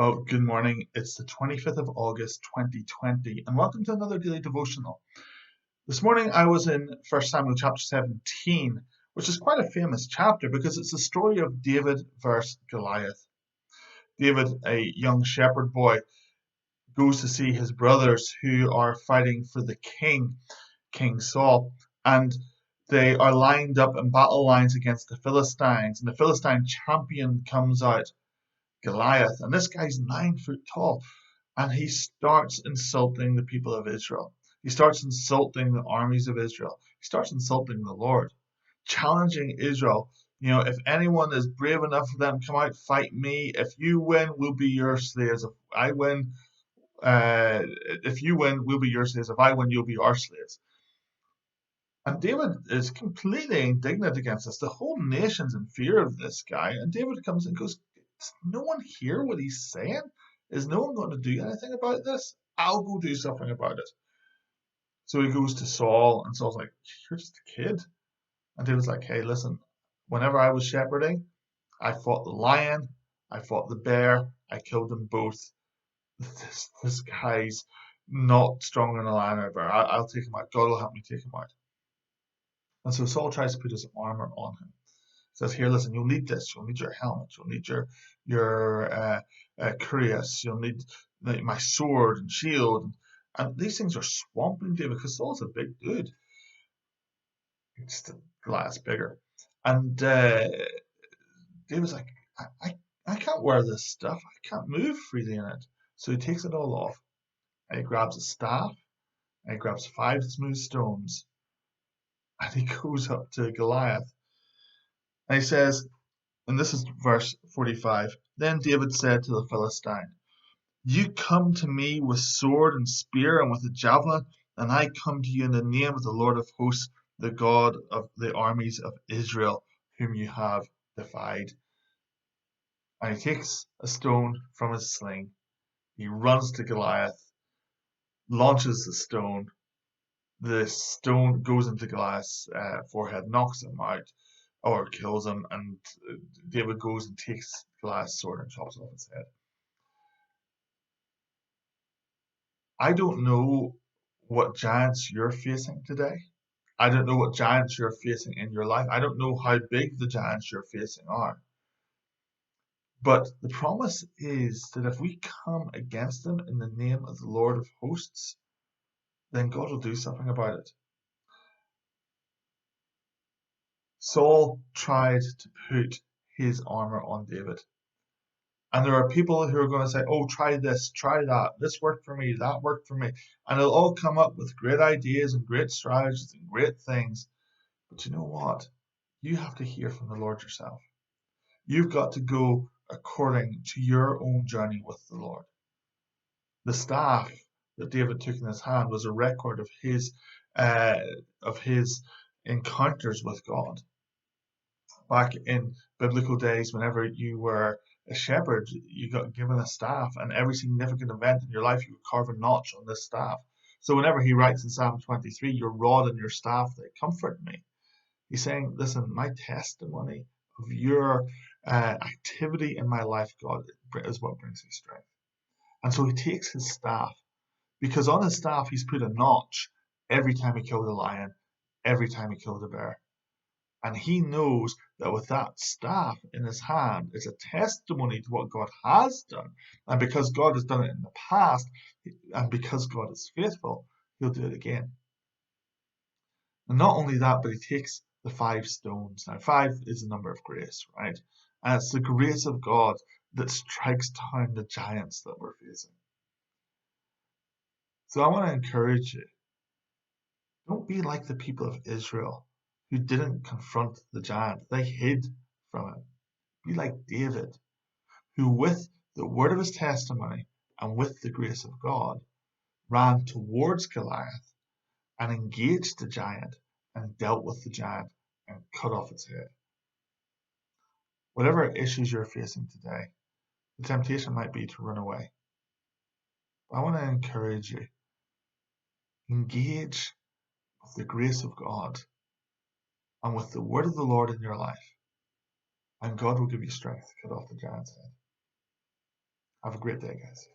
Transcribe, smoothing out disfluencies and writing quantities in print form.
Well, good morning. It's the 25th of August, 2020, and welcome to another daily devotional. This morning I was in 1 Samuel chapter 17, which is quite a famous chapter because it's the story of David versus Goliath. David, a young shepherd boy, goes to see his brothers who are fighting for the king, King Saul, and they are lined up in battle lines against the Philistines, and the Philistine champion comes out, Goliath, and this guy's 9 foot tall, and he starts insulting the people of Israel. He starts insulting the armies of Israel. He starts insulting the Lord, challenging Israel. If anyone is brave enough for them, come out, fight me. If you win, we'll be your slaves. If you win, we'll be your slaves. If I win, you'll be our slaves. And David is completely indignant against this. The whole nation's in fear of this guy. And David comes and goes, does no one hear what he's saying? Is no one going to do anything about this? I'll go do something about it. So he goes to Saul, and Saul's like, you're just a kid. And David's like, hey, listen, whenever I was shepherding, I fought the lion, I fought the bear, I killed them both. This guy's not stronger than a lion or a bear. I'll take him out. God will help me take him out. And so Saul tries to put his armor on him. He says, here, listen, you'll need this. You'll need your helmet. You'll need your cuirass. You'll need my sword and shield. And these things are swamping David because Saul's a big dude. It's the glass bigger. And David's like, I can't wear this stuff. I can't move freely in it. So he takes it all off. And he grabs a staff. And he grabs 5 smooth stones. And he goes up to Goliath. And he says, and this is verse 45, then David said to the Philistine, you come to me with sword and spear and with a javelin, and I come to you in the name of the Lord of hosts, the God of the armies of Israel, whom you have defied. And he takes a stone from his sling. He runs to Goliath, launches the stone. The stone goes into Goliath's forehead, knocks him out, or kills him, and David goes and takes Goliath's sword and chops off his head. I don't know what giants you're facing today. I don't know what giants you're facing in your life. I don't know how big the giants you're facing are. But the promise is that if we come against them in the name of the Lord of hosts, then God will do something about it. Saul tried to put his armor on David. And there are people who are going to say, oh, try this, try that. This worked for me, that worked for me. And they'll all come up with great ideas and great strategies and great things. But you know what? You have to hear from the Lord yourself. You've got to go according to your own journey with the Lord. The staff that David took in his hand was a record of his encounters with God. Back in biblical days, whenever you were a shepherd, you got given a staff, and every significant event in your life, you would carve a notch on this staff. So whenever he writes in Psalm 23, your rod and your staff, they comfort me. He's saying, listen, my testimony of your activity in my life, God, is what brings me strength. And so he takes his staff, because on his staff he's put a notch every time he killed a lion, every time he killed a bear. And he knows that with that staff in his hand, it's a testimony to what God has done. And because God has done it in the past, and because God is faithful, he'll do it again. And not only that, but he takes the 5 stones. Now, 5 is the number of grace, right? And it's the grace of God that strikes down the giants that we're facing. So I want to encourage you, don't be like the people of Israel who didn't confront the giant. They hid from it. Be like David, who with the word of his testimony and with the grace of God ran towards Goliath and engaged the giant and dealt with the giant and cut off its head. Whatever issues you're facing today, the temptation might be to run away. I want to encourage you, engage with the grace of God and with the word of the Lord in your life, and God will give you strength to cut off the giant's head. Have a great day, guys.